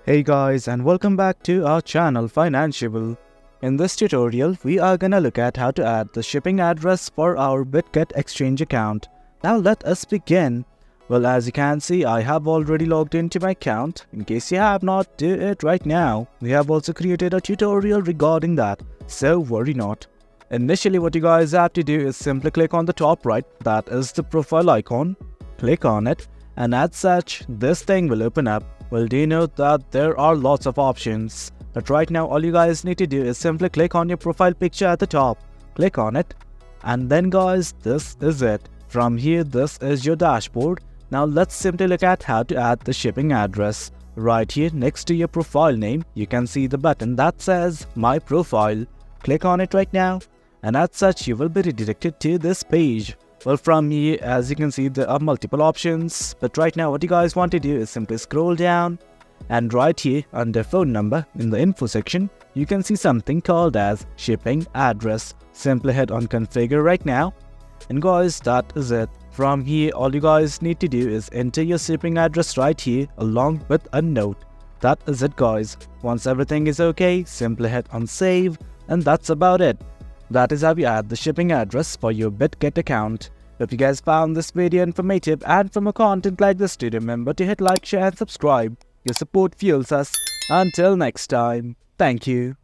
Hey guys, and welcome back to our channel Financeable. In this tutorial, we are gonna look at how to add the shipping address for our Bitget exchange account. Now let us begin. Well, as you can see, I have already logged into my account. In case you have not, do it right now. We have also created a tutorial regarding that, so worry not. Initially, what you guys have to do is simply click on the top right, that is the profile icon. Click on it, and as such, this thing will open up. Well, do you know that there are lots of options? But right now, all you guys need to do is simply click on your profile picture at the top. Click on it. And then guys, this is it. From here, this is your dashboard. Now let's simply look at how to add the shipping address. Right here next to your profile name, you can see the button that says My Profile. Click on it right now. And as such, you will be redirected to this page. Well, from here, as you can see, there are multiple options, but right now what you guys want to do is simply scroll down, and right here under phone number in the info section, you can see something called as shipping address. Simply hit on configure right now, and guys, that is it. From here, all you guys need to do is enter your shipping address right here along with a note. That is it guys. Once everything is okay, simply hit on save, and that's about it. That is how you add the shipping address for your Bitget account. If you guys found this video informative and for more content like this, do remember to hit like, share and subscribe. Your support fuels us. Until next time, thank you.